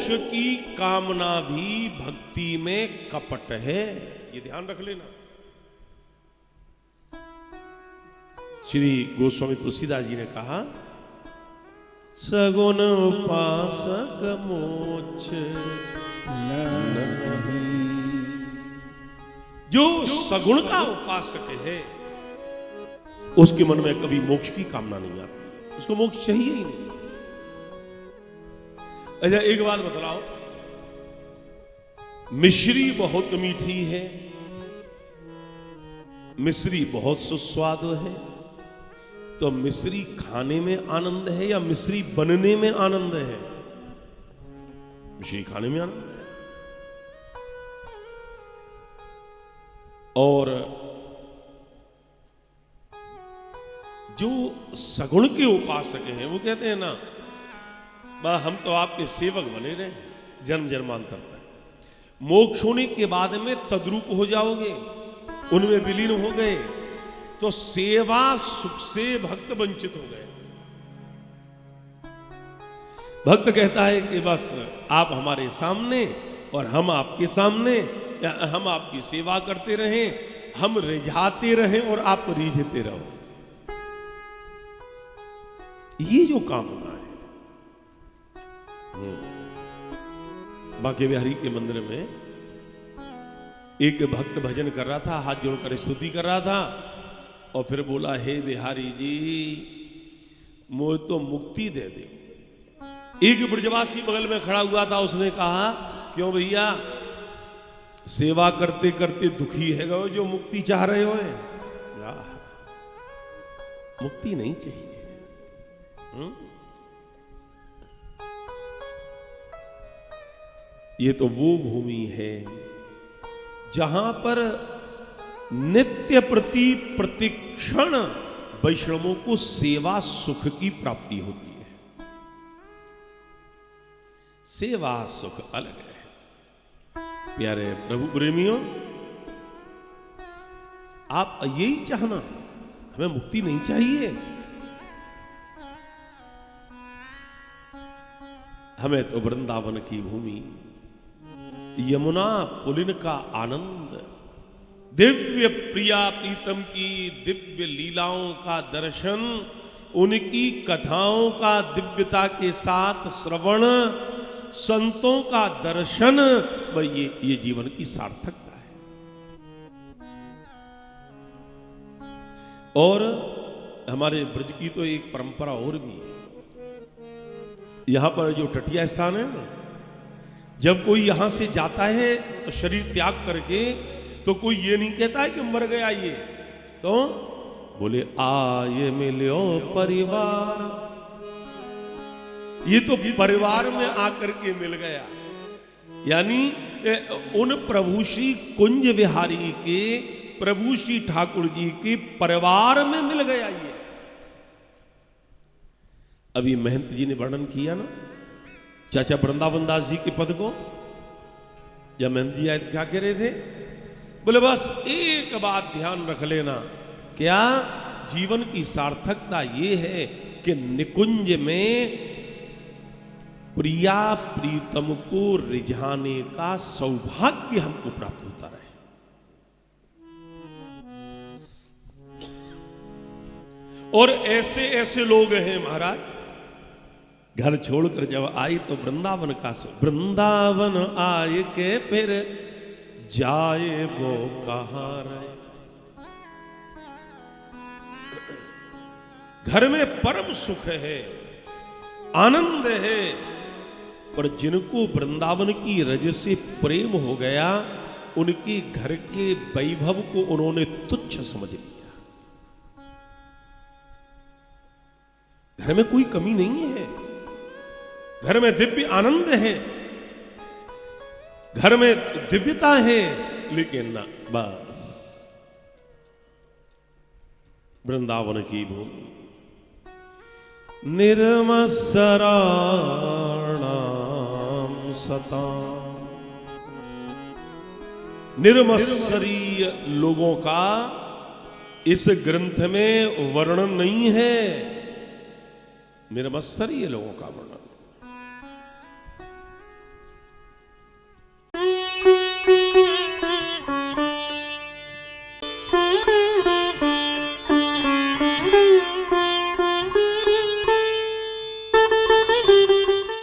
मोक्ष की कामना भी भक्ति में कपट है, ये ध्यान रख लेना। श्री गोस्वामी तुलसीदास जी ने कहा, सगुण उपासक मोक्ष नहीं। जो सगुण का उपासक है उसके मन में कभी मोक्ष की कामना नहीं आती, उसको मोक्ष चाहिए ही नहीं। अच्छा एक बात बतलाओ, मिश्री बहुत मीठी है, मिश्री बहुत सुस्वादु है, तो मिश्री खाने में आनंद है या मिश्री बनने में आनंद है? मिश्री खाने में आनंद है। और जो सगुण के उपासक हैं वो कहते हैं ना, हम तो आपके सेवक बने रहे जन्म जन्मांतर तक, मोक्ष होने के बाद में तद्रूप हो जाओगे, उनमें विलीन हो गए तो सेवा सुख से भक्त वंचित हो गए। भक्त कहता है कि बस आप हमारे सामने और हम आपके सामने, हम आपकी सेवा करते रहें, हम रिझाते रहें और आप रिझते रहो। ये जो कामना है। बांके बिहारी के मंदिर में एक भक्त भजन कर रहा था, हाथ जोड़कर स्तुति कर रहा था और फिर बोला, हे बिहारी जी मुझे तो मुक्ति दे दे। एक ब्रजवासी बगल में खड़ा हुआ था, उसने कहा, क्यों भैया सेवा करते करते दुखी है गो जो मुक्ति चाह रहे हो? मुक्ति नहीं चाहिए। ये तो वो भूमि है जहां पर नित्य प्रति प्रतिक्षण वैष्णवों को सेवा सुख की प्राप्ति होती है। सेवा सुख अलग है। प्यारे प्रभु प्रेमियों, आप यही चाहना, हमें मुक्ति नहीं चाहिए, हमें तो वृंदावन की भूमि, यमुना पुलिन का आनंद, दिव्य प्रिया प्रीतम की दिव्य लीलाओं का दर्शन, उनकी कथाओं का दिव्यता के साथ श्रवण, संतों का दर्शन, ये जीवन की सार्थकता है। और हमारे ब्रज की तो एक परंपरा और भी है। यहां पर जो टटिया स्थान है ना, जब कोई यहां से जाता है तो शरीर त्याग करके, तो कोई ये नहीं कहता है कि मर गया ये, तो बोले आए मिलो परिवार, ये तो परिवार में आकर के मिल गया। यानी उन प्रभु श्री कुंज विहारी के, प्रभु श्री ठाकुर जी के परिवार में मिल गया ये। अभी महंत जी ने वर्णन किया ना चाचा वृंदावन दास जी के पद को, जब महंत जी आए क्या कह रहे थे? बोले बस एक बात ध्यान रख लेना, क्या? जीवन की सार्थकता ये है कि निकुंज में प्रिया प्रीतम को रिझाने का सौभाग्य हमको प्राप्त होता रहे। और ऐसे ऐसे लोग हैं महाराज, घर छोड़कर जब आई तो वृंदावन का वृंदावन आए के फिर जाए वो कहां रहे। घर में परम सुख है, आनंद है, पर जिनको वृंदावन की रज से प्रेम हो गया, उनके घर के वैभव को उन्होंने तुच्छ समझ लिया। घर में कोई कमी नहीं है, घर में दिव्य आनंद है, घर में दिव्यता है, लेकिन ना बस वृंदावन की भूमि निर्मत्सराणाम सताम, निर्मत्सरीय लोगों का इस ग्रंथ में वर्णन नहीं है। निर्मत्सरीय लोगों का वर्णन,